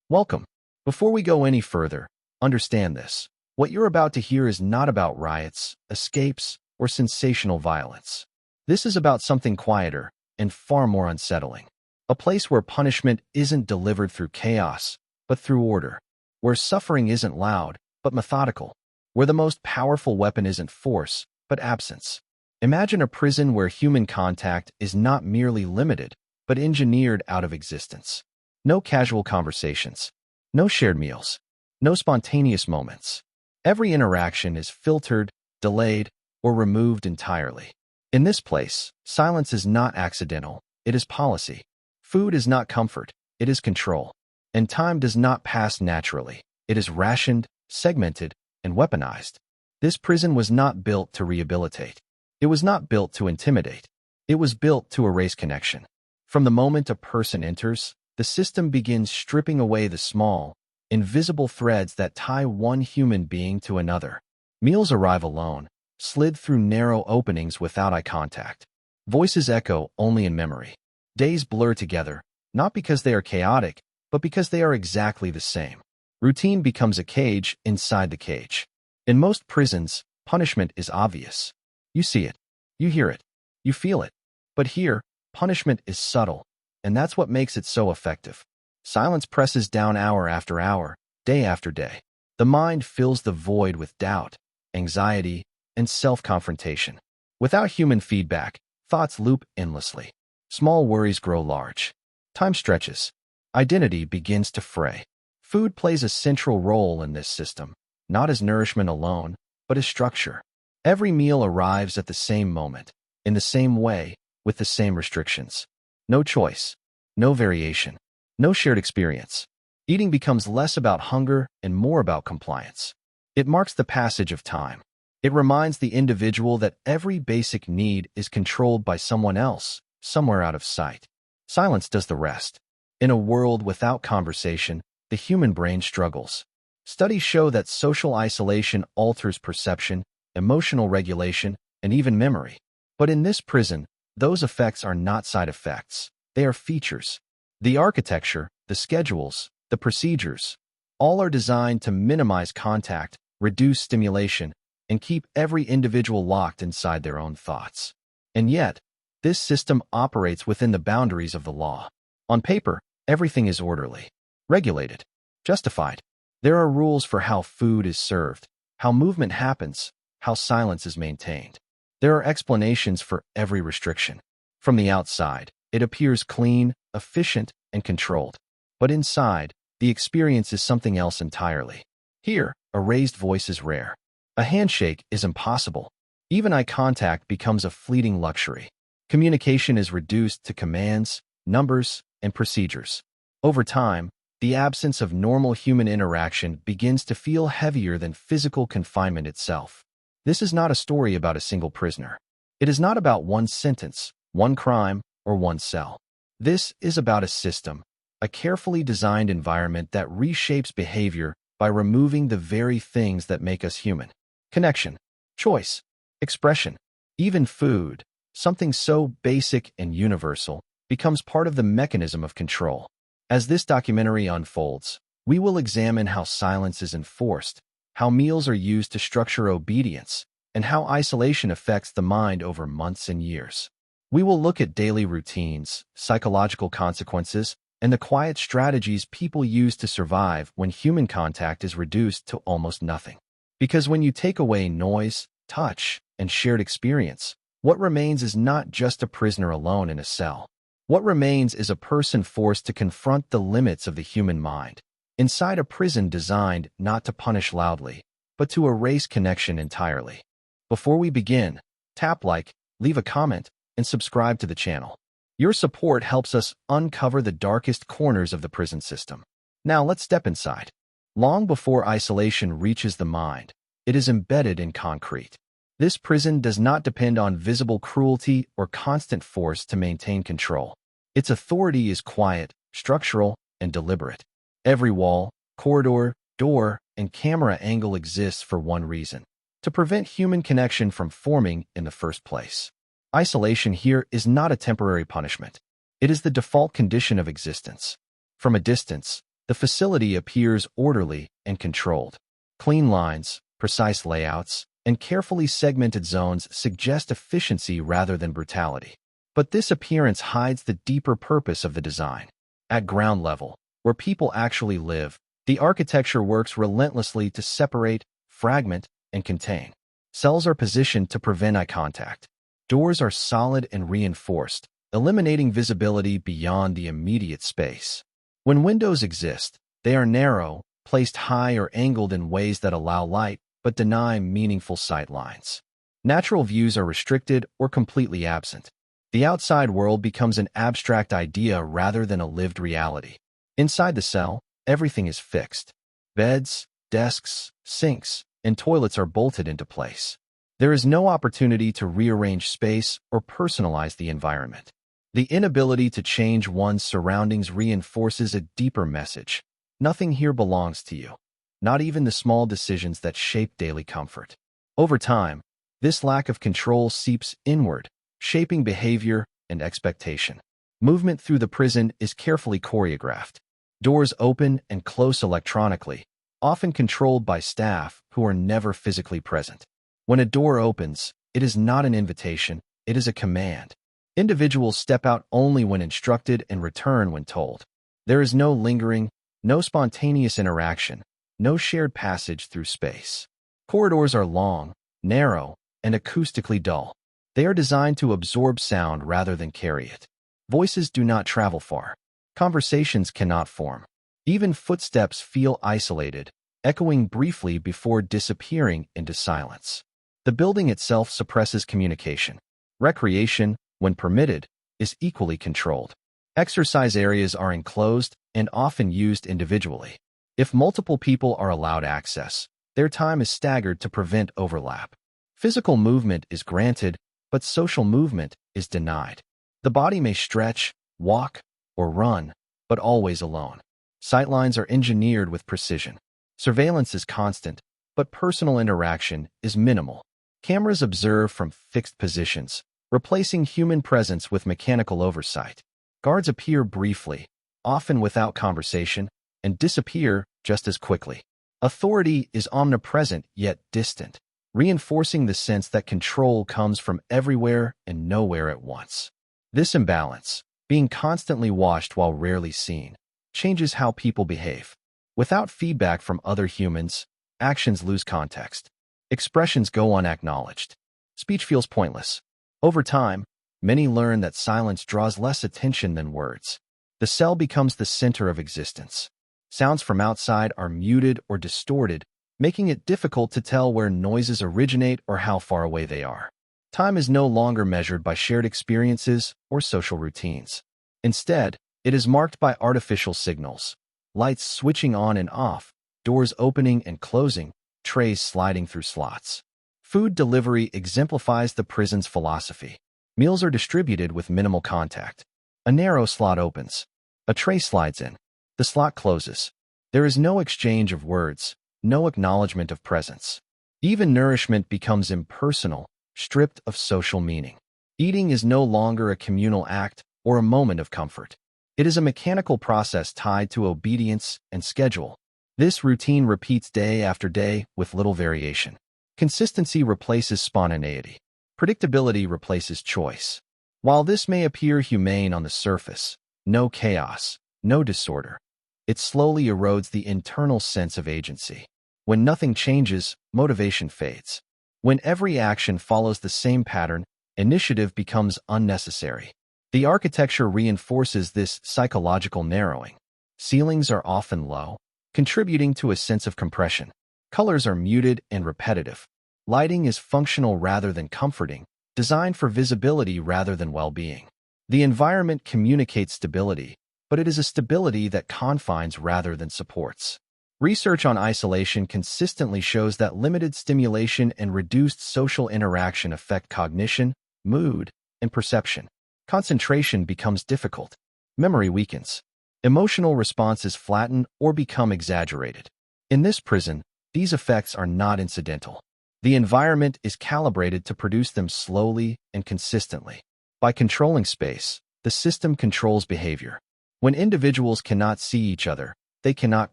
Welcome. Before we go any further, understand this. What you're about to hear is not about riots, escapes, or sensational violence. This is about something quieter and far more unsettling. A place where punishment isn't delivered through chaos, but through order. Where suffering isn't loud, but methodical. Where the most powerful weapon isn't force, but absence. Imagine a prison where human contact is not merely limited, but engineered out of existence. No casual conversations. No shared meals. No spontaneous moments. Every interaction is filtered, delayed, or removed entirely. In this place, silence is not accidental, it is policy. Food is not comfort, it is control. And time does not pass naturally, it is rationed, segmented, and weaponized. This prison was not built to rehabilitate. It was not built to intimidate. It was built to erase connection. From the moment a person enters, the system begins stripping away the small, invisible threads that tie one human being to another. Meals arrive alone, slid through narrow openings without eye contact. Voices echo only in memory. Days blur together, not because they are chaotic, but because they are exactly the same. Routine becomes a cage inside the cage. In most prisons, punishment is obvious. You see it, you hear it, you feel it. But here, punishment is subtle, and that's what makes it so effective. Silence presses down hour after hour, day after day. The mind fills the void with doubt, anxiety, and self-confrontation. Without human feedback, thoughts loop endlessly. Small worries grow large. Time stretches. Identity begins to fray. Food plays a central role in this system, not as nourishment alone, but as structure. Every meal arrives at the same moment, in the same way, with the same restrictions. No choice, no variation, no shared experience. Eating becomes less about hunger and more about compliance. It marks the passage of time. It reminds the individual that every basic need is controlled by someone else, somewhere out of sight. Silence does the rest. In a world without conversation, the human brain struggles. Studies show that social isolation alters perception, emotional regulation, and even memory. But in this prison, those effects are not side effects. They are features. The architecture, the schedules, the procedures, all are designed to minimize contact, reduce stimulation, and keep every individual locked inside their own thoughts. And yet, this system operates within the boundaries of the law. On paper, everything is orderly, regulated, justified. There are rules for how food is served, how movement happens, how silence is maintained. There are explanations for every restriction. From the outside, it appears clean, efficient, and controlled. But inside, the experience is something else entirely. Here, a raised voice is rare. A handshake is impossible. Even eye contact becomes a fleeting luxury. Communication is reduced to commands, numbers, and procedures. Over time, the absence of normal human interaction begins to feel heavier than physical confinement itself. This is not a story about a single prisoner. It is not about one sentence, one crime, or one cell. This is about a system, a carefully designed environment that reshapes behavior by removing the very things that make us human. Connection, choice, expression, even food, something so basic and universal, becomes part of the mechanism of control. As this documentary unfolds, we will examine how silence is enforced, how meals are used to structure obedience, and how isolation affects the mind over months and years. We will look at daily routines, psychological consequences, and the quiet strategies people use to survive when human contact is reduced to almost nothing. Because when you take away noise, touch, and shared experience, what remains is not just a prisoner alone in a cell. What remains is a person forced to confront the limits of the human mind, inside a prison designed not to punish loudly, but to erase connection entirely. Before we begin, tap like, leave a comment, and subscribe to the channel. Your support helps us uncover the darkest corners of the prison system. Now let's step inside. Long before isolation reaches the mind, it is embedded in concrete. This prison does not depend on visible cruelty or constant force to maintain control. Its authority is quiet, structural, and deliberate. Every wall, corridor, door, and camera angle exists for one reason: to prevent human connection from forming in the first place. Isolation here is not a temporary punishment. It is the default condition of existence. From a distance, The facility appears orderly and controlled. Clean lines, precise layouts, and carefully segmented zones suggest efficiency rather than brutality. But this appearance hides the deeper purpose of the design. At ground level, where people actually live, the architecture works relentlessly to separate, fragment, and contain. Cells are positioned to prevent eye contact. Doors are solid and reinforced, eliminating visibility beyond the immediate space. When windows exist, they are narrow, placed high or angled in ways that allow light but deny meaningful sight lines. Natural views are restricted or completely absent. The outside world becomes an abstract idea rather than a lived reality. Inside the cell, everything is fixed. Beds, desks, sinks, and toilets are bolted into place. There is no opportunity to rearrange space or personalize the environment. The inability to change one's surroundings reinforces a deeper message. Nothing here belongs to you, not even the small decisions that shape daily comfort. Over time, this lack of control seeps inward, shaping behavior and expectation. Movement through the prison is carefully choreographed. Doors open and close electronically, often controlled by staff who are never physically present. When a door opens, it is not an invitation, it is a command. Individuals step out only when instructed and return when told. There is no lingering, no spontaneous interaction, no shared passage through space. Corridors are long, narrow, and acoustically dull. They are designed to absorb sound rather than carry it. Voices do not travel far. Conversations cannot form. Even footsteps feel isolated, echoing briefly before disappearing into silence. The building itself suppresses communication. Recreation, when permitted, is equally controlled. Exercise areas are enclosed and often used individually. If multiple people are allowed access, their time is staggered to prevent overlap. Physical movement is granted, but social movement is denied. The body may stretch, walk, or run, but always alone. Sightlines are engineered with precision. Surveillance is constant, but personal interaction is minimal. Cameras observe from fixed positions, replacing human presence with mechanical oversight. Guards appear briefly, often without conversation, and disappear just as quickly. Authority is omnipresent yet distant, reinforcing the sense that control comes from everywhere and nowhere at once. This imbalance, being constantly watched while rarely seen, changes how people behave. Without feedback from other humans, actions lose context. Expressions go unacknowledged. Speech feels pointless. Over time, many learn that silence draws less attention than words. The cell becomes the center of existence. Sounds from outside are muted or distorted, making it difficult to tell where noises originate or how far away they are. Time is no longer measured by shared experiences or social routines. Instead, it is marked by artificial signals. Lights switching on and off, doors opening and closing, trays sliding through slots. Food delivery exemplifies the prison's philosophy. Meals are distributed with minimal contact. A narrow slot opens. A tray slides in. The slot closes. There is no exchange of words, no acknowledgement of presence. Even nourishment becomes impersonal, stripped of social meaning. Eating is no longer a communal act or a moment of comfort. It is a mechanical process tied to obedience and schedule. This routine repeats day after day with little variation. Consistency replaces spontaneity. Predictability replaces choice. While this may appear humane on the surface, no chaos, no disorder, it slowly erodes the internal sense of agency. When nothing changes, motivation fades. When every action follows the same pattern, initiative becomes unnecessary. The architecture reinforces this psychological narrowing. Ceilings are often low, contributing to a sense of compression. Colors are muted and repetitive. Lighting is functional rather than comforting, designed for visibility rather than well-being. The environment communicates stability, but it is a stability that confines rather than supports. Research on isolation consistently shows that limited stimulation and reduced social interaction affect cognition, mood, and perception. Concentration becomes difficult. Memory weakens. Emotional responses flatten or become exaggerated. In this prison, these effects are not incidental. The environment is calibrated to produce them slowly and consistently. By controlling space, the system controls behavior. When individuals cannot see each other, they cannot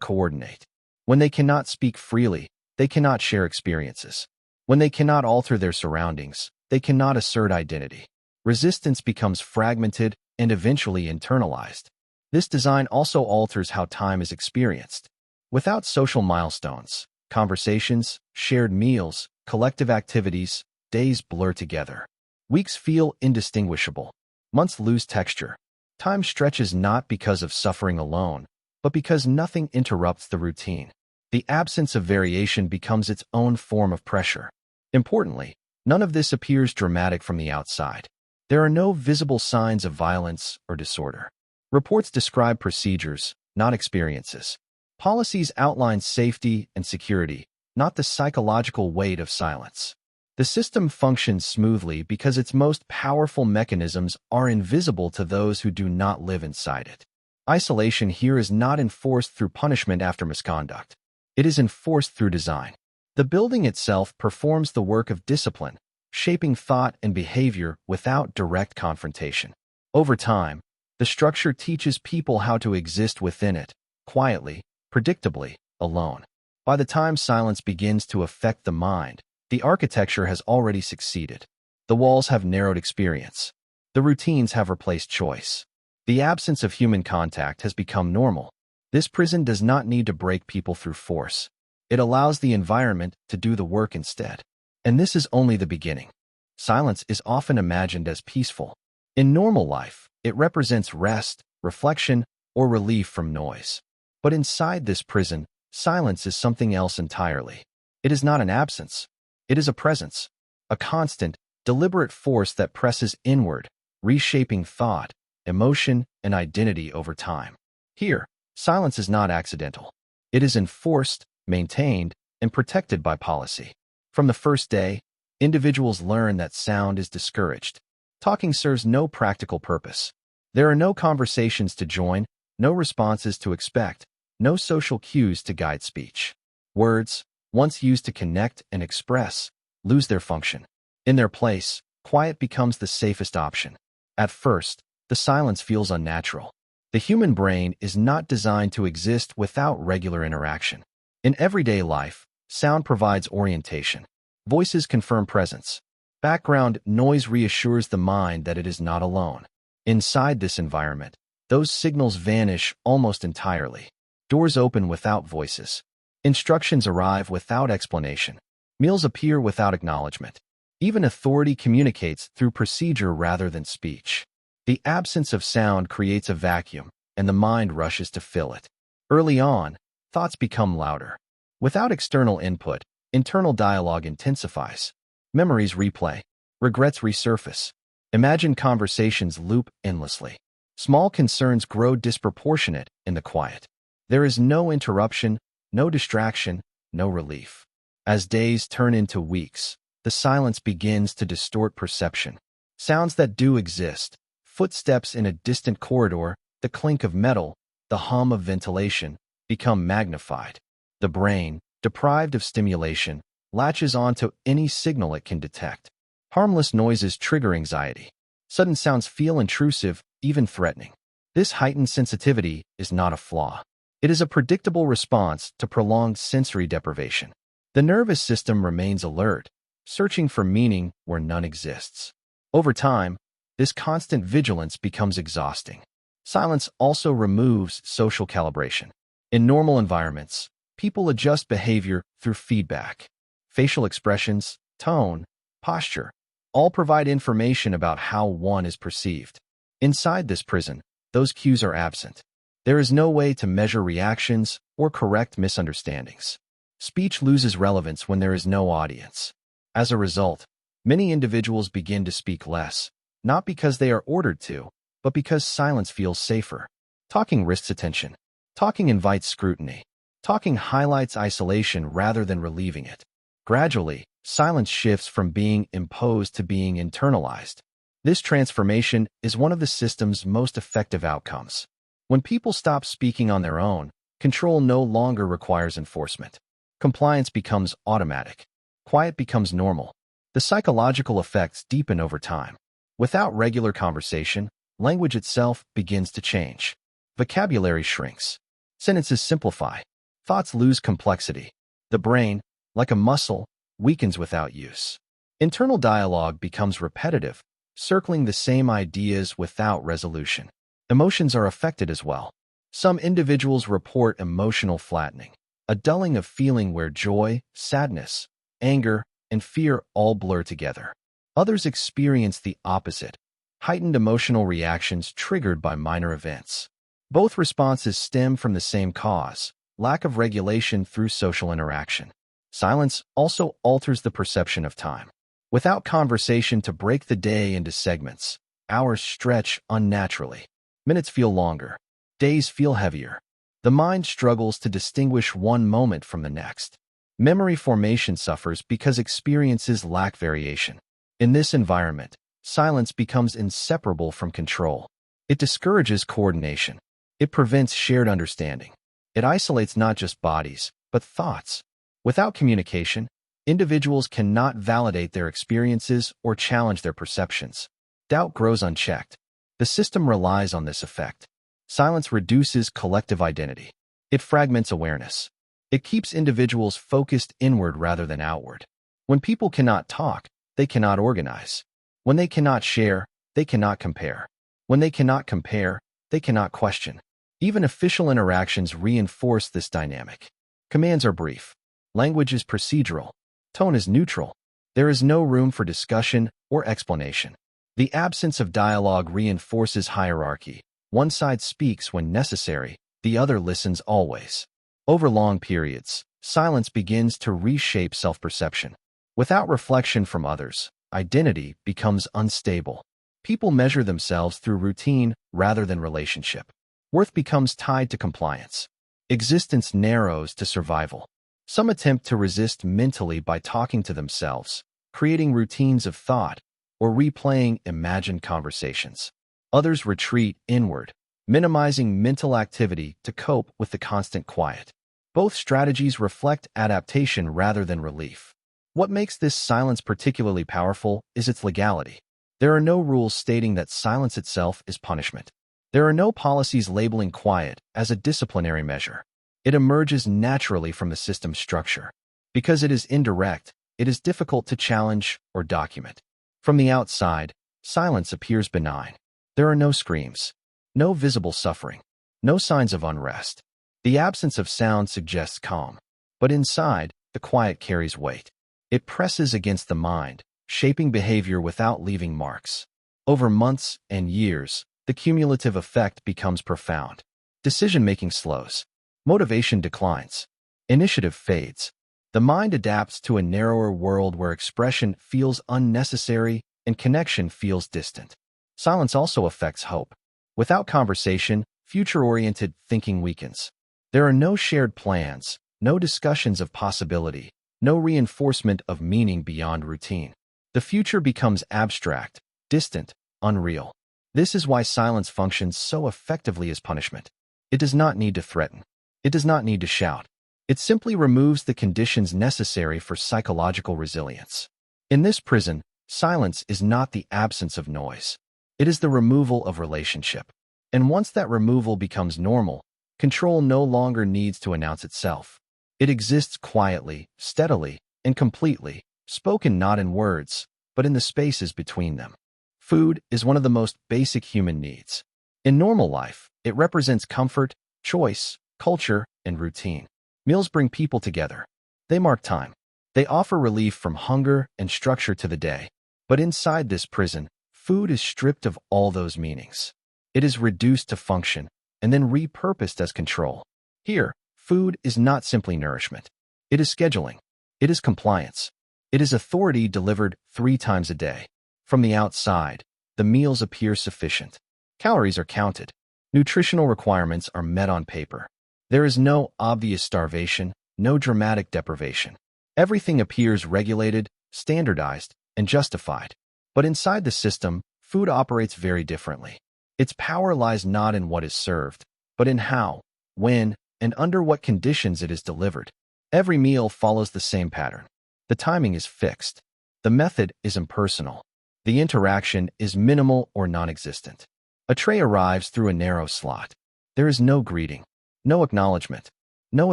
coordinate. When they cannot speak freely, they cannot share experiences. When they cannot alter their surroundings, they cannot assert identity. Resistance becomes fragmented and eventually internalized. This design also alters how time is experienced. Without social milestones, conversations, shared meals, collective activities, days blur together. Weeks feel indistinguishable. Months lose texture. Time stretches not because of suffering alone, but because nothing interrupts the routine. The absence of variation becomes its own form of pressure. Importantly, none of this appears dramatic from the outside. There are no visible signs of violence or disorder. Reports describe procedures, not experiences. Policies outline safety and security, not the psychological weight of silence. The system functions smoothly because its most powerful mechanisms are invisible to those who do not live inside it. Isolation here is not enforced through punishment after misconduct. It is enforced through design. The building itself performs the work of discipline, shaping thought and behavior without direct confrontation. Over time, the structure teaches people how to exist within it, quietly, predictably, alone. By the time silence begins to affect the mind, the architecture has already succeeded. The walls have narrowed experience. The routines have replaced choice. The absence of human contact has become normal. This prison does not need to break people through force. It allows the environment to do the work instead. And this is only the beginning. Silence is often imagined as peaceful. In normal life, it represents rest, reflection, or relief from noise. But inside this prison, silence is something else entirely. It is not an absence. It is a presence, a constant, deliberate force that presses inward, reshaping thought, emotion, and identity over time. Here, silence is not accidental. It is enforced, maintained, and protected by policy. From the first day, individuals learn that sound is discouraged. Talking serves no practical purpose. There are no conversations to join, no responses to expect, no social cues to guide speech. Words, once used to connect and express, lose their function. In their place, quiet becomes the safest option. At first, the silence feels unnatural. The human brain is not designed to exist without regular interaction. In everyday life, sound provides orientation. Voices confirm presence. Background noise reassures the mind that it is not alone. Inside this environment, those signals vanish almost entirely. Doors open without voices. Instructions arrive without explanation. Meals appear without acknowledgement. Even authority communicates through procedure rather than speech. The absence of sound creates a vacuum, and the mind rushes to fill it. Early on, thoughts become louder. Without external input, internal dialogue intensifies. Memories replay. Regrets resurface. Imagined conversations loop endlessly. Small concerns grow disproportionate in the quiet. There is no interruption, no distraction, no relief. As days turn into weeks, the silence begins to distort perception. Sounds that do exist, footsteps in a distant corridor, the clink of metal, the hum of ventilation, become magnified. The brain, deprived of stimulation, latches onto any signal it can detect. Harmless noises trigger anxiety. Sudden sounds feel intrusive, even threatening. This heightened sensitivity is not a flaw. It is a predictable response to prolonged sensory deprivation. The nervous system remains alert, searching for meaning where none exists. Over time, this constant vigilance becomes exhausting. Silence also removes social calibration. In normal environments, people adjust behavior through feedback. Facial expressions, tone, posture, all provide information about how one is perceived. Inside this prison, those cues are absent. There is no way to measure reactions or correct misunderstandings. Speech loses relevance when there is no audience. As a result, many individuals begin to speak less, not because they are ordered to, but because silence feels safer. Talking risks attention. Talking invites scrutiny. Talking highlights isolation rather than relieving it. Gradually, silence shifts from being imposed to being internalized. This transformation is one of the system's most effective outcomes. When people stop speaking on their own, control no longer requires enforcement. Compliance becomes automatic. Quiet becomes normal. The psychological effects deepen over time. Without regular conversation, language itself begins to change. Vocabulary shrinks. Sentences simplify. Thoughts lose complexity. The brain, like a muscle, weakens without use. Internal dialogue becomes repetitive, circling the same ideas without resolution. Emotions are affected as well. Some individuals report emotional flattening, a dulling of feeling where joy, sadness, anger, and fear all blur together. Others experience the opposite, heightened emotional reactions triggered by minor events. Both responses stem from the same cause, lack of regulation through social interaction. Silence also alters the perception of time. Without conversation to break the day into segments, hours stretch unnaturally. Minutes feel longer. Days feel heavier. The mind struggles to distinguish one moment from the next. Memory formation suffers because experiences lack variation. In this environment, silence becomes inseparable from control. It discourages coordination. It prevents shared understanding. It isolates not just bodies, but thoughts. Without communication, individuals cannot validate their experiences or challenge their perceptions. Doubt grows unchecked. The system relies on this effect. Silence reduces collective identity. It fragments awareness. It keeps individuals focused inward rather than outward. When people cannot talk, they cannot organize. When they cannot share, they cannot compare. When they cannot compare, they cannot question. Even official interactions reinforce this dynamic. Commands are brief. Language is procedural. Tone is neutral. There is no room for discussion or explanation. The absence of dialogue reinforces hierarchy. One side speaks when necessary, the other listens always. Over long periods, silence begins to reshape self-perception. Without reflection from others, identity becomes unstable. People measure themselves through routine rather than relationship. Worth becomes tied to compliance. Existence narrows to survival. Some attempt to resist mentally by talking to themselves, creating routines of thought, or replaying imagined conversations. Others retreat inward, minimizing mental activity to cope with the constant quiet. Both strategies reflect adaptation rather than relief. What makes this silence particularly powerful is its legality. There are no rules stating that silence itself is punishment. There are no policies labeling quiet as a disciplinary measure. It emerges naturally from the system's structure. Because it is indirect, it is difficult to challenge or document. From the outside, silence appears benign. There are no screams, no visible suffering, no signs of unrest. The absence of sound suggests calm. But inside, the quiet carries weight. It presses against the mind, shaping behavior without leaving marks. Over months and years, the cumulative effect becomes profound. Decision-making slows. Motivation declines. Initiative fades. The mind adapts to a narrower world where expression feels unnecessary and connection feels distant. Silence also affects hope. Without conversation, future-oriented thinking weakens. There are no shared plans, no discussions of possibility, no reinforcement of meaning beyond routine. The future becomes abstract, distant, unreal. This is why silence functions so effectively as punishment. It does not need to threaten. It does not need to shout. It simply removes the conditions necessary for psychological resilience. In this prison, silence is not the absence of noise. It is the removal of relationship. And once that removal becomes normal, control no longer needs to announce itself. It exists quietly, steadily, and completely, spoken not in words, but in the spaces between them. Food is one of the most basic human needs. In normal life, it represents comfort, choice, culture, and routine. Meals bring people together. They mark time. They offer relief from hunger and structure to the day. But inside this prison, food is stripped of all those meanings. It is reduced to function and then repurposed as control. Here, food is not simply nourishment. It is scheduling. It is compliance. It is authority delivered 3 times a day. From the outside, the meals appear sufficient. Calories are counted. Nutritional requirements are met on paper. There is no obvious starvation, no dramatic deprivation. Everything appears regulated, standardized, and justified. But inside the system, food operates very differently. Its power lies not in what is served, but in how, when, and under what conditions it is delivered. Every meal follows the same pattern. The timing is fixed. The method is impersonal. The interaction is minimal or non-existent. A tray arrives through a narrow slot. There is no greeting. No acknowledgement. No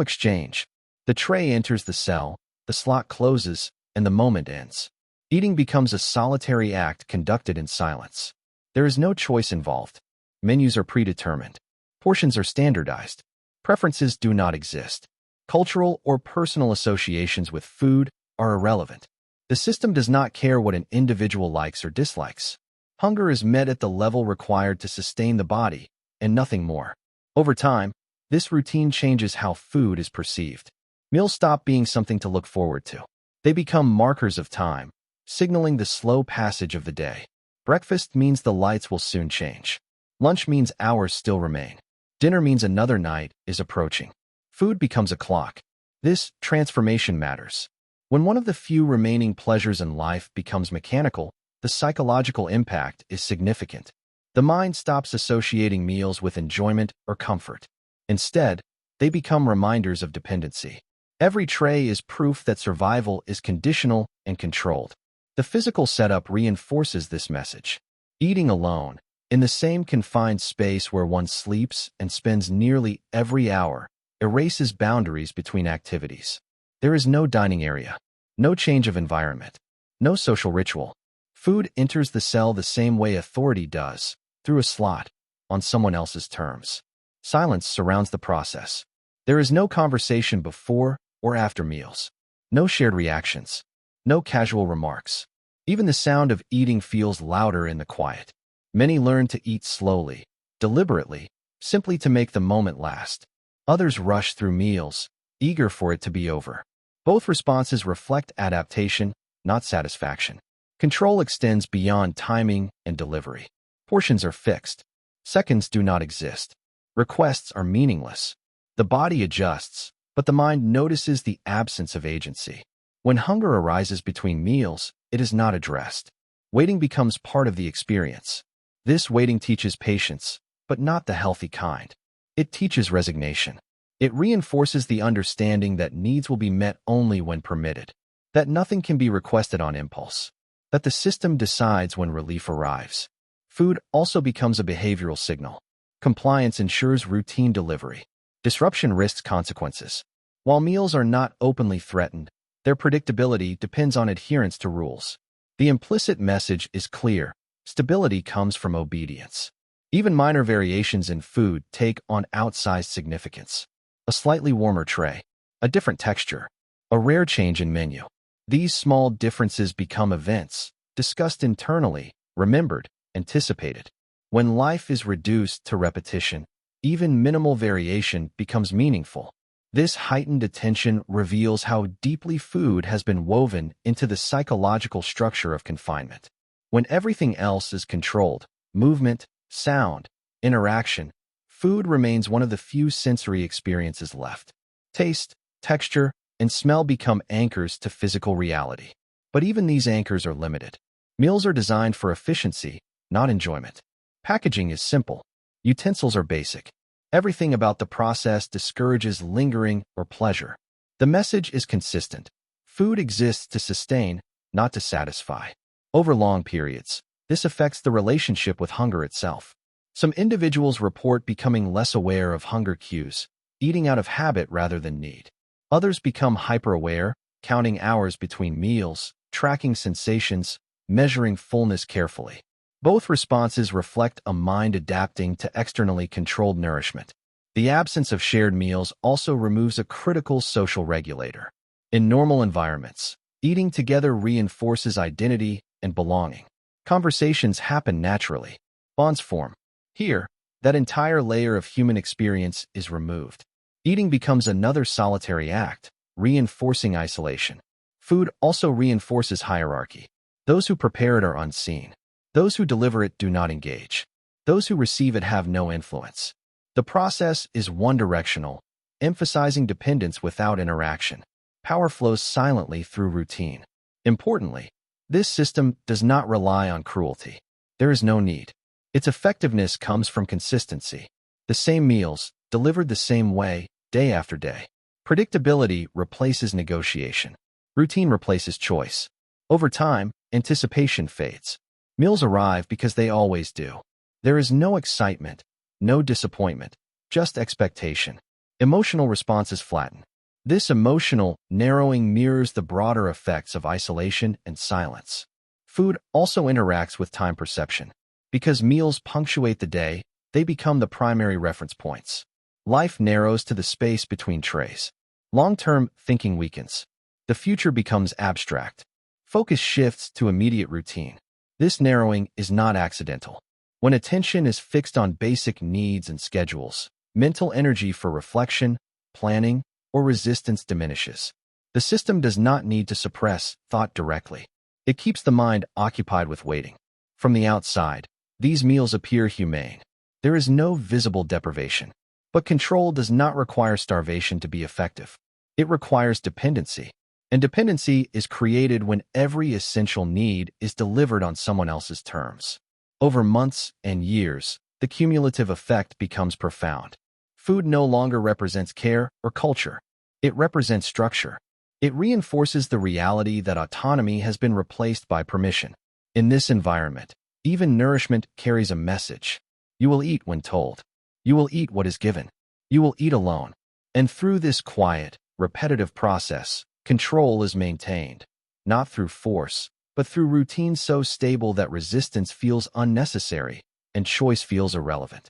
exchange. The tray enters the cell, the slot closes, and the moment ends. Eating becomes a solitary act conducted in silence. There is no choice involved. Menus are predetermined. Portions are standardized. Preferences do not exist. Cultural or personal associations with food are irrelevant. The system does not care what an individual likes or dislikes. Hunger is met at the level required to sustain the body, and nothing more. Over time, this routine changes how food is perceived. Meals stop being something to look forward to. They become markers of time, signaling the slow passage of the day. Breakfast means the lights will soon change. Lunch means hours still remain. Dinner means another night is approaching. Food becomes a clock. This transformation matters. When one of the few remaining pleasures in life becomes mechanical, the psychological impact is significant. The mind stops associating meals with enjoyment or comfort. Instead, they become reminders of dependency. Every tray is proof that survival is conditional and controlled. The physical setup reinforces this message. Eating alone, in the same confined space where one sleeps and spends nearly every hour, erases boundaries between activities. There is no dining area, no change of environment, no social ritual. Food enters the cell the same way authority does, through a slot, on someone else's terms. Silence surrounds the process. There is no conversation before or after meals, no shared reactions, no casual remarks. Even the sound of eating feels louder in the quiet. Many learn to eat slowly, deliberately, simply to make the moment last. Others rush through meals, eager for it to be over. Both responses reflect adaptation, not satisfaction. Control extends beyond timing and delivery. Portions are fixed. Seconds do not exist. Requests are meaningless. The body adjusts, but the mind notices the absence of agency. When hunger arises between meals, it is not addressed. Waiting becomes part of the experience. This waiting teaches patience, but not the healthy kind. It teaches resignation. It reinforces the understanding that needs will be met only when permitted, that nothing can be requested on impulse, that the system decides when relief arrives. Food also becomes a behavioral signal. Compliance ensures routine delivery. Disruption risks consequences. While meals are not openly threatened, their predictability depends on adherence to rules. The implicit message is clear. Stability comes from obedience. Even minor variations in food take on outsized significance. A slightly warmer tray, a different texture, a rare change in menu. These small differences become events, discussed internally, remembered, anticipated. When life is reduced to repetition, even minimal variation becomes meaningful. This heightened attention reveals how deeply food has been woven into the psychological structure of confinement. When everything else is controlled, movement, sound, interaction, food remains one of the few sensory experiences left. Taste, texture, and smell become anchors to physical reality. But even these anchors are limited. Meals are designed for efficiency, not enjoyment. Packaging is simple. Utensils are basic. Everything about the process discourages lingering or pleasure. The message is consistent. Food exists to sustain, not to satisfy. Over long periods, this affects the relationship with hunger itself. Some individuals report becoming less aware of hunger cues, eating out of habit rather than need. Others become hyper-aware, counting hours between meals, tracking sensations, measuring fullness carefully. Both responses reflect a mind adapting to externally controlled nourishment. The absence of shared meals also removes a critical social regulator. In normal environments, eating together reinforces identity and belonging. Conversations happen naturally. Bonds form. Here, that entire layer of human experience is removed. Eating becomes another solitary act, reinforcing isolation. Food also reinforces hierarchy. Those who prepare it are unseen. Those who deliver it do not engage. Those who receive it have no influence. The process is one-directional, emphasizing dependence without interaction. Power flows silently through routine. Importantly, this system does not rely on cruelty. There is no need. Its effectiveness comes from consistency. The same meals, delivered the same way, day after day. Predictability replaces negotiation. Routine replaces choice. Over time, anticipation fades. Meals arrive because they always do. There is no excitement, no disappointment, just expectation. Emotional responses flatten. This emotional narrowing mirrors the broader effects of isolation and silence. Food also interacts with time perception. Because meals punctuate the day, they become the primary reference points. Life narrows to the space between trays. Long-term thinking weakens. The future becomes abstract. Focus shifts to immediate routine. This narrowing is not accidental. When attention is fixed on basic needs and schedules, mental energy for reflection, planning, or resistance diminishes. The system does not need to suppress thought directly. It keeps the mind occupied with waiting. From the outside, these meals appear humane. There is no visible deprivation. But control does not require starvation to be effective. It requires dependency. And dependency is created when every essential need is delivered on someone else's terms. Over months and years, the cumulative effect becomes profound. Food no longer represents care or culture. It represents structure. It reinforces the reality that autonomy has been replaced by permission. In this environment, even nourishment carries a message. You will eat when told. You will eat what is given. You will eat alone. And through this quiet, repetitive process, control is maintained, not through force, but through routine so stable that resistance feels unnecessary and choice feels irrelevant.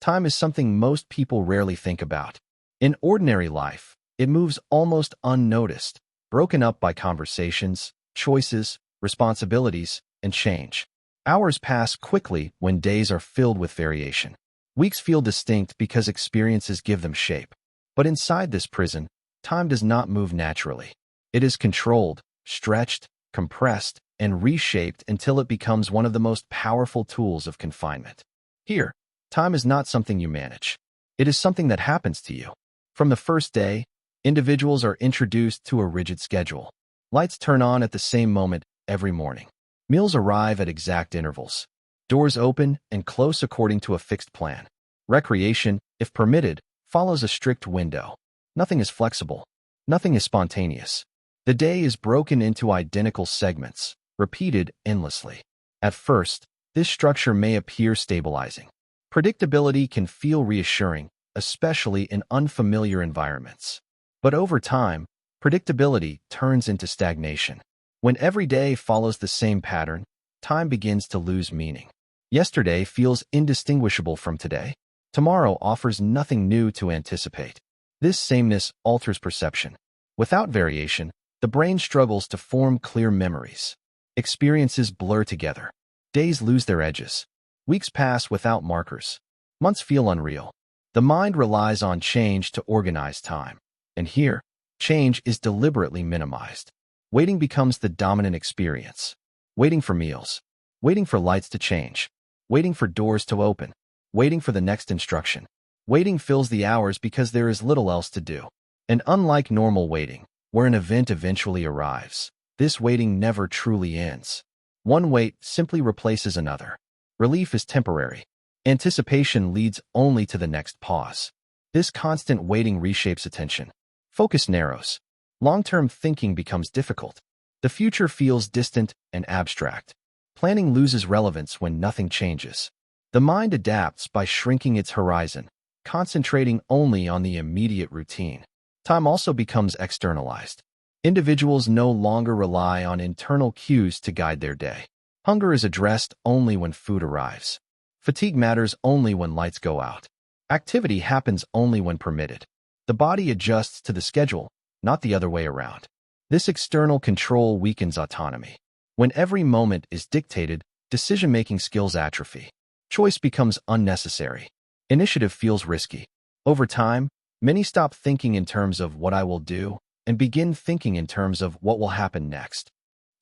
Time is something most people rarely think about. In ordinary life, it moves almost unnoticed, broken up by conversations, choices, responsibilities, and change. Hours pass quickly when days are filled with variation. Weeks feel distinct because experiences give them shape. But inside this prison, time does not move naturally. It is controlled, stretched, compressed, and reshaped until it becomes one of the most powerful tools of confinement. Here, time is not something you manage. It is something that happens to you. From the first day, individuals are introduced to a rigid schedule. Lights turn on at the same moment every morning. Meals arrive at exact intervals. Doors open and close according to a fixed plan. Recreation, if permitted, follows a strict window. Nothing is flexible. Nothing is spontaneous. The day is broken into identical segments, repeated endlessly. At first, this structure may appear stabilizing. Predictability can feel reassuring, especially in unfamiliar environments. But over time, predictability turns into stagnation. When every day follows the same pattern, time begins to lose meaning. Yesterday feels indistinguishable from today. Tomorrow offers nothing new to anticipate. This sameness alters perception. Without variation, the brain struggles to form clear memories. Experiences blur together. Days lose their edges. Weeks pass without markers. Months feel unreal. The mind relies on change to organize time. And here, change is deliberately minimized. Waiting becomes the dominant experience. Waiting for meals. Waiting for lights to change. Waiting for doors to open. Waiting for the next instruction. Waiting fills the hours because there is little else to do. And unlike normal waiting, where an event eventually arrives, this waiting never truly ends. One wait simply replaces another. Relief is temporary. Anticipation leads only to the next pause. This constant waiting reshapes attention. Focus narrows. Long-term thinking becomes difficult. The future feels distant and abstract. Planning loses relevance when nothing changes. The mind adapts by shrinking its horizon, concentrating only on the immediate routine. Time also becomes externalized. Individuals no longer rely on internal cues to guide their day. Hunger is addressed only when food arrives. Fatigue matters only when lights go out. Activity happens only when permitted. The body adjusts to the schedule, not the other way around. This external control weakens autonomy. When every moment is dictated, decision-making skills atrophy. Choice becomes unnecessary. Initiative feels risky. Over time, many stop thinking in terms of what I will do and begin thinking in terms of what will happen next.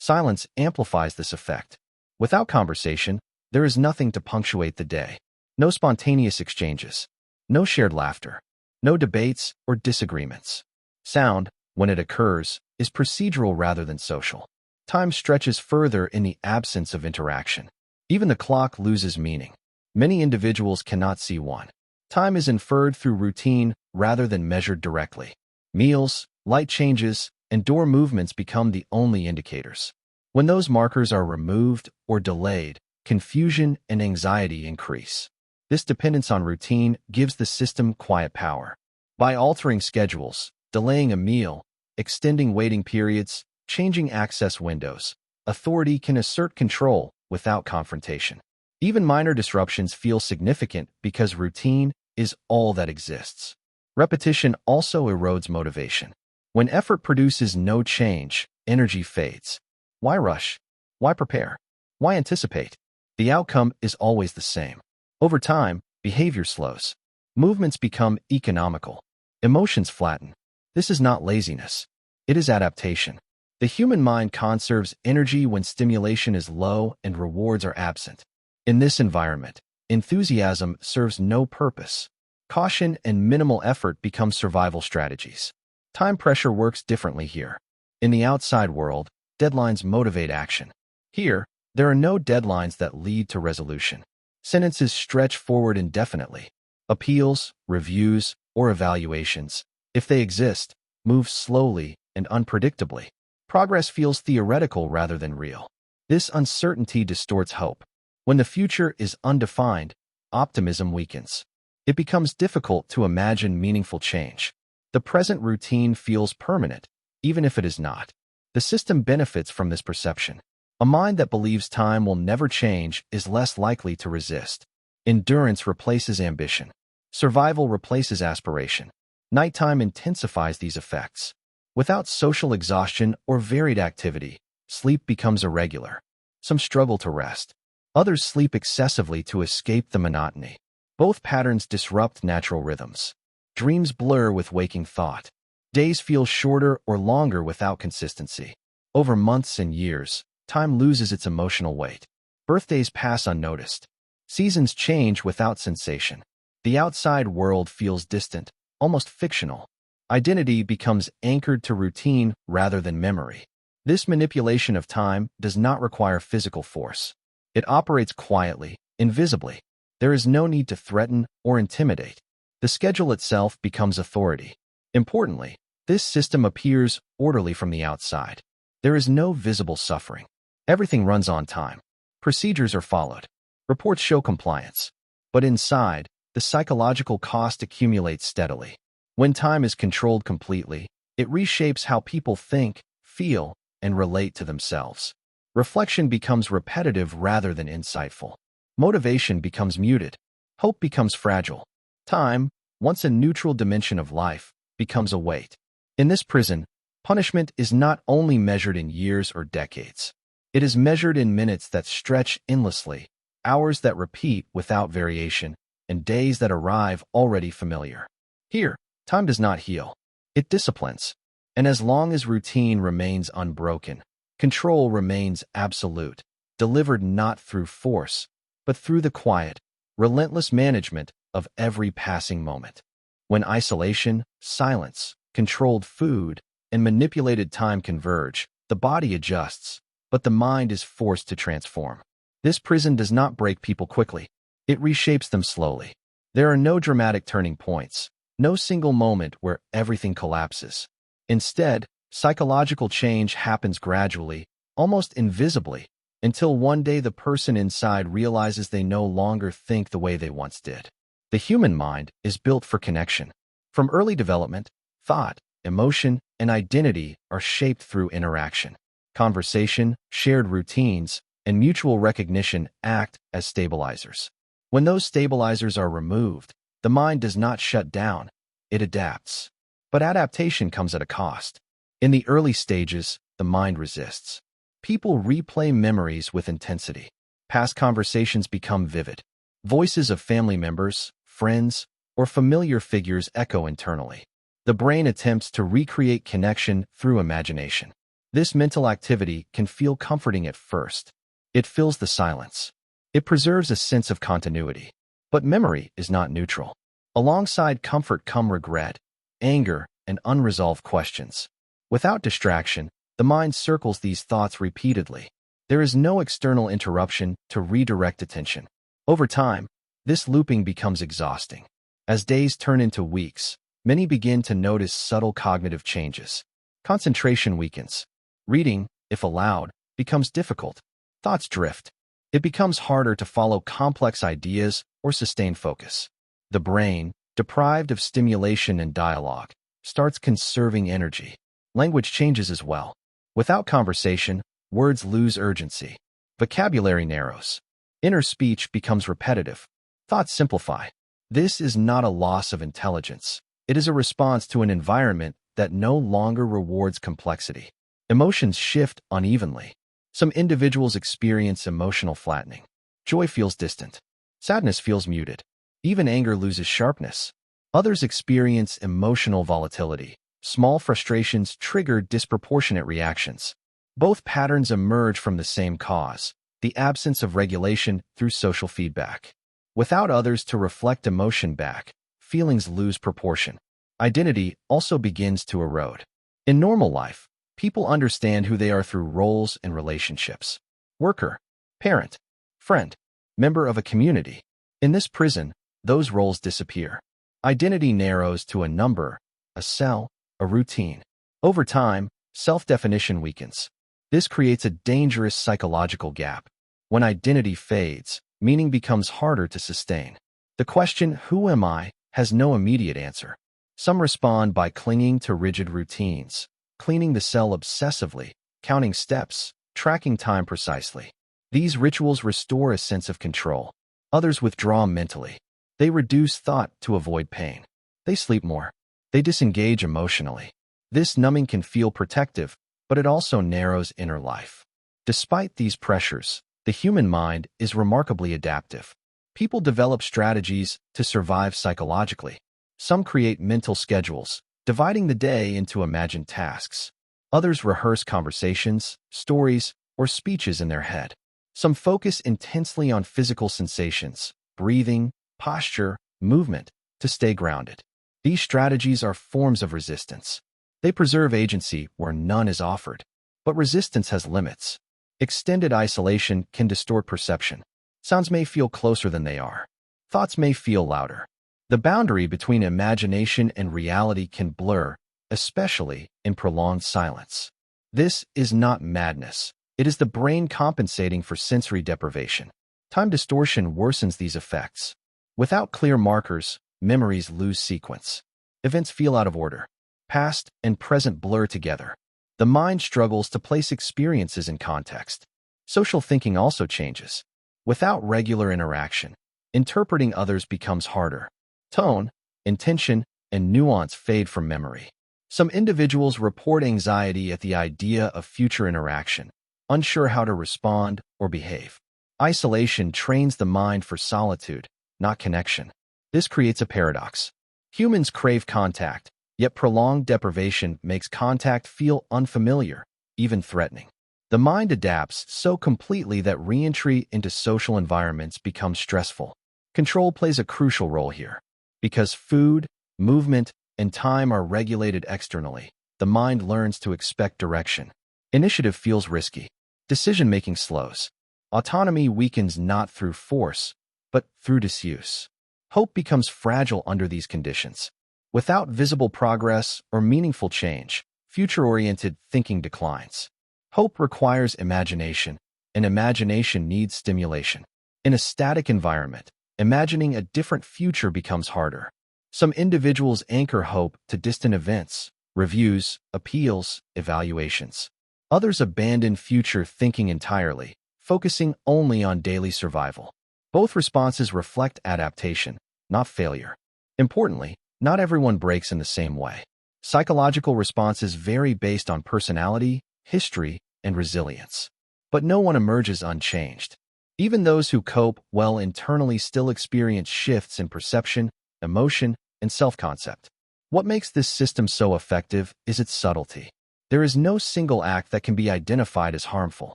Silence amplifies this effect. Without conversation, there is nothing to punctuate the day. No spontaneous exchanges. No shared laughter. No debates or disagreements. Sound, when it occurs, is procedural rather than social. Time stretches further in the absence of interaction. Even the clock loses meaning. Many individuals cannot see one. Time is inferred through routine rather than measured directly. Meals, light changes, and door movements become the only indicators. When those markers are removed or delayed, confusion and anxiety increase. This dependence on routine gives the system quiet power. By altering schedules, delaying a meal, extending waiting periods, changing access windows, authority can assert control without confrontation. Even minor disruptions feel significant because routine is all that exists. Repetition also erodes motivation. When effort produces no change, energy fades. Why rush? Why prepare? Why anticipate? The outcome is always the same. Over time, behavior slows. Movements become economical. Emotions flatten. This is not laziness. It is adaptation. The human mind conserves energy when stimulation is low and rewards are absent. In this environment, enthusiasm serves no purpose. Caution and minimal effort become survival strategies. Time pressure works differently here. In the outside world, deadlines motivate action. Here, there are no deadlines that lead to resolution. Sentences stretch forward indefinitely. Appeals, reviews, or evaluations, if they exist, move slowly and unpredictably. Progress feels theoretical rather than real. This uncertainty distorts hope. When the future is undefined, optimism weakens. It becomes difficult to imagine meaningful change. The present routine feels permanent, even if it is not. The system benefits from this perception. A mind that believes time will never change is less likely to resist. Endurance replaces ambition. Survival replaces aspiration. Nighttime intensifies these effects. Without social exhaustion or varied activity, sleep becomes irregular. Some struggle to rest. Others sleep excessively to escape the monotony. Both patterns disrupt natural rhythms. Dreams blur with waking thought. Days feel shorter or longer without consistency. Over months and years, time loses its emotional weight. Birthdays pass unnoticed. Seasons change without sensation. The outside world feels distant, almost fictional. Identity becomes anchored to routine rather than memory. This manipulation of time does not require physical force. It operates quietly, invisibly. There is no need to threaten or intimidate. The schedule itself becomes authority. Importantly, this system appears orderly from the outside. There is no visible suffering. Everything runs on time. Procedures are followed. Reports show compliance. But inside, the psychological cost accumulates steadily. When time is controlled completely, it reshapes how people think, feel, and relate to themselves. Reflection becomes repetitive rather than insightful. Motivation becomes muted. Hope becomes fragile. Time, once a neutral dimension of life, becomes a weight. In this prison, punishment is not only measured in years or decades. It is measured in minutes that stretch endlessly, hours that repeat without variation, and days that arrive already familiar. Here, time does not heal. It disciplines. And as long as routine remains unbroken, control remains absolute, delivered not through force, but through the quiet, relentless management of every passing moment. When isolation, silence, controlled food, and manipulated time converge, the body adjusts, but the mind is forced to transform. This prison does not break people quickly. It reshapes them slowly. There are no dramatic turning points, no single moment where everything collapses. Instead, psychological change happens gradually, almost invisibly, until one day the person inside realizes they no longer think the way they once did. The human mind is built for connection. From early development, thought, emotion, and identity are shaped through interaction. Conversation, shared routines, and mutual recognition act as stabilizers. When those stabilizers are removed, the mind does not shut down, it adapts. But adaptation comes at a cost. In the early stages, the mind resists. People replay memories with intensity. Past conversations become vivid. Voices of family members, friends, or familiar figures echo internally. The brain attempts to recreate connection through imagination. This mental activity can feel comforting at first. It fills the silence. It preserves a sense of continuity. But memory is not neutral. Alongside comfort come regret, anger, and unresolved questions. Without distraction, the mind circles these thoughts repeatedly. There is no external interruption to redirect attention. Over time, this looping becomes exhausting. As days turn into weeks, many begin to notice subtle cognitive changes. Concentration weakens. Reading, if allowed, becomes difficult. Thoughts drift. It becomes harder to follow complex ideas or sustain focus. The brain, deprived of stimulation and dialogue, starts conserving energy. Language changes as well. Without conversation, words lose urgency. Vocabulary narrows. Inner speech becomes repetitive. Thoughts simplify. This is not a loss of intelligence. It is a response to an environment that no longer rewards complexity. Emotions shift unevenly. Some individuals experience emotional flattening. Joy feels distant. Sadness feels muted. Even anger loses sharpness. Others experience emotional volatility. Small frustrations trigger disproportionate reactions. Both patterns emerge from the same cause, the absence of regulation through social feedback. Without others to reflect emotion back, feelings lose proportion. Identity also begins to erode. In normal life, people understand who they are through roles and relationships. Worker, parent, friend, member of a community. In this prison, those roles disappear. Identity narrows to a number, a cell, a routine. Over time, self-definition weakens. This creates a dangerous psychological gap. When identity fades, meaning becomes harder to sustain. The question, "Who am I?" has no immediate answer. Some respond by clinging to rigid routines, cleaning the cell obsessively, counting steps, tracking time precisely. These rituals restore a sense of control. Others withdraw mentally. They reduce thought to avoid pain. They sleep more. They disengage emotionally. This numbing can feel protective, but it also narrows inner life. Despite these pressures, the human mind is remarkably adaptive. People develop strategies to survive psychologically. Some create mental schedules, dividing the day into imagined tasks. Others rehearse conversations, stories, or speeches in their head. Some focus intensely on physical sensations, breathing, posture, movement, to stay grounded. These strategies are forms of resistance. They preserve agency where none is offered. But resistance has limits. Extended isolation can distort perception. Sounds may feel closer than they are. Thoughts may feel louder. The boundary between imagination and reality can blur, especially in prolonged silence. This is not madness. It is the brain compensating for sensory deprivation. Time distortion worsens these effects. Without clear markers, memories lose sequence. Events feel out of order. Past and present blur together. The mind struggles to place experiences in context. Social thinking also changes. Without regular interaction, interpreting others becomes harder. Tone, intention, and nuance fade from memory. Some individuals report anxiety at the idea of future interaction, unsure how to respond or behave. Isolation trains the mind for solitude, not connection. This creates a paradox. Humans crave contact, yet prolonged deprivation makes contact feel unfamiliar, even threatening. The mind adapts so completely that re-entry into social environments becomes stressful. Control plays a crucial role here. Because food, movement, and time are regulated externally, the mind learns to expect direction. Initiative feels risky. Decision-making slows. Autonomy weakens not through force, but through disuse. Hope becomes fragile under these conditions. Without visible progress or meaningful change, future-oriented thinking declines. Hope requires imagination, and imagination needs stimulation. In a static environment, imagining a different future becomes harder. Some individuals anchor hope to distant events, reviews, appeals, evaluations. Others abandon future thinking entirely, focusing only on daily survival. Both responses reflect adaptation, not failure. Importantly, not everyone breaks in the same way. Psychological responses vary based on personality, history, and resilience. But no one emerges unchanged. Even those who cope well internally still experience shifts in perception, emotion, and self-concept. What makes this system so effective is its subtlety. There is no single act that can be identified as harmful.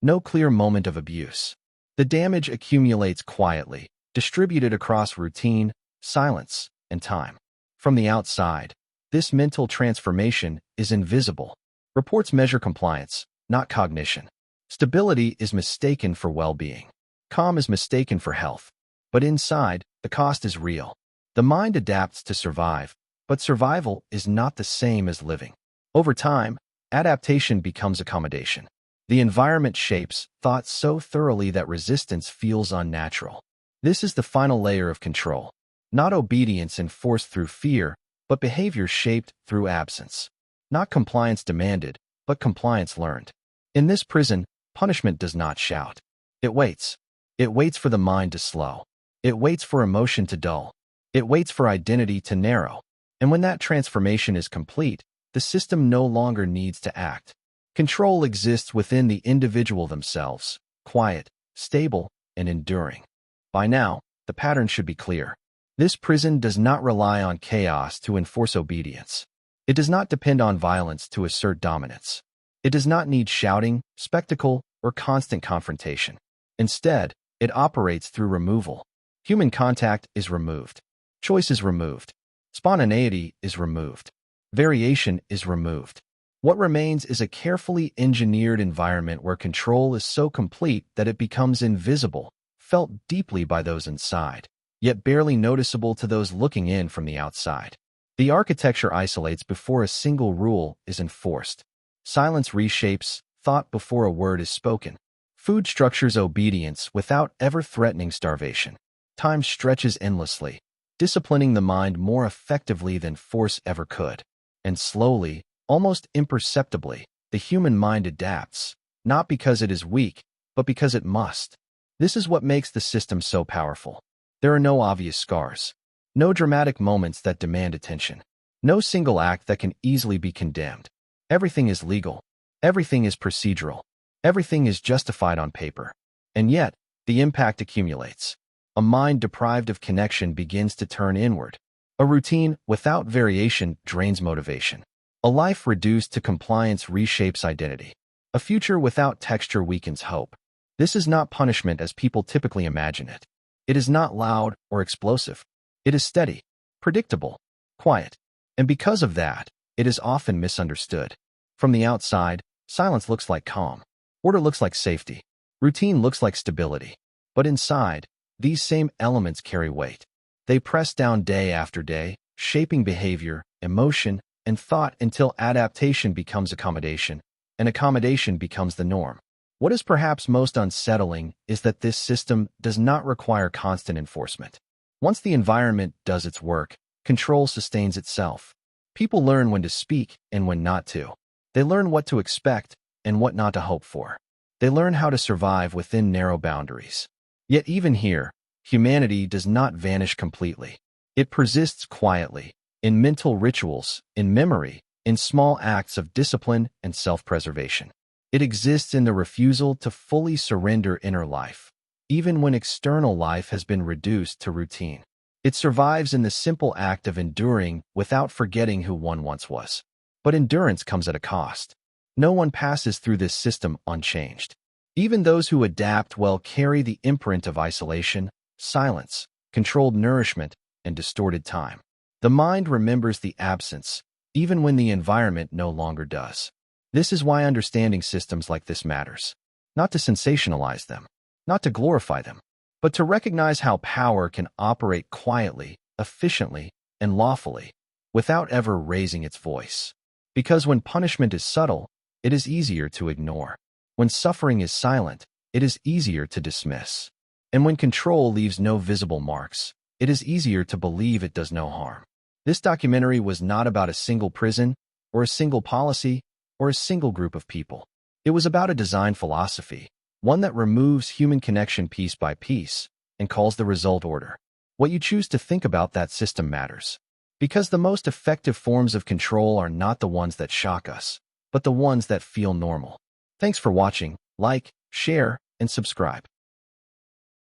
No clear moment of abuse. The damage accumulates quietly, distributed across routine, silence, and time. From the outside, this mental transformation is invisible. Reports measure compliance, not cognition. Stability is mistaken for well-being. Calm is mistaken for health. But inside, the cost is real. The mind adapts to survive, but survival is not the same as living. Over time, adaptation becomes accommodation. The environment shapes thought so thoroughly that resistance feels unnatural. This is the final layer of control. Not obedience enforced through fear, but behavior shaped through absence. Not compliance demanded, but compliance learned. In this prison, punishment does not shout. It waits. It waits for the mind to slow. It waits for emotion to dull. It waits for identity to narrow. And when that transformation is complete, the system no longer needs to act. Control exists within the individual themselves, quiet, stable, and enduring. By now, the pattern should be clear. This prison does not rely on chaos to enforce obedience. It does not depend on violence to assert dominance. It does not need shouting, spectacle, or constant confrontation. Instead, it operates through removal. Human contact is removed. Choice is removed. Spontaneity is removed. Variation is removed. What remains is a carefully engineered environment where control is so complete that it becomes invisible, felt deeply by those inside, yet barely noticeable to those looking in from the outside. The architecture isolates before a single rule is enforced. Silence reshapes thought before a word is spoken. Food structures obedience without ever threatening starvation. Time stretches endlessly, disciplining the mind more effectively than force ever could. And slowly, almost imperceptibly, the human mind adapts, not because it is weak, but because it must. This is what makes the system so powerful. There are no obvious scars, no dramatic moments that demand attention, no single act that can easily be condemned. Everything is legal. Everything is procedural. Everything is justified on paper. And yet, the impact accumulates. A mind deprived of connection begins to turn inward. A routine without variation drains motivation. A life reduced to compliance reshapes identity. A future without texture weakens hope. This is not punishment as people typically imagine it. It is not loud or explosive. It is steady, predictable, quiet. And because of that, it is often misunderstood. From the outside, silence looks like calm. Order looks like safety. Routine looks like stability. But inside, these same elements carry weight. They press down day after day, shaping behavior, emotion, and thought until adaptation becomes accommodation, and accommodation becomes the norm. What is perhaps most unsettling is that this system does not require constant enforcement. Once the environment does its work, control sustains itself. People learn when to speak and when not to. They learn what to expect and what not to hope for. They learn how to survive within narrow boundaries. Yet even here, humanity does not vanish completely. It persists quietly, in mental rituals, in memory, in small acts of discipline and self-preservation. It exists in the refusal to fully surrender inner life, even when external life has been reduced to routine. It survives in the simple act of enduring without forgetting who one once was. But endurance comes at a cost. No one passes through this system unchanged. Even those who adapt well carry the imprint of isolation, silence, controlled nourishment, and distorted time. The mind remembers the absence, even when the environment no longer does. This is why understanding systems like this matters. Not to sensationalize them, not to glorify them, but to recognize how power can operate quietly, efficiently, and lawfully, without ever raising its voice. Because when punishment is subtle, it is easier to ignore. When suffering is silent, it is easier to dismiss. And when control leaves no visible marks, it is easier to believe it does no harm. This documentary was not about a single prison, or a single policy, or a single group of people. It was about a design philosophy, one that removes human connection piece by piece and calls the result order. What you choose to think about that system matters. Because the most effective forms of control are not the ones that shock us, but the ones that feel normal. Thanks for watching. Like, share, and subscribe.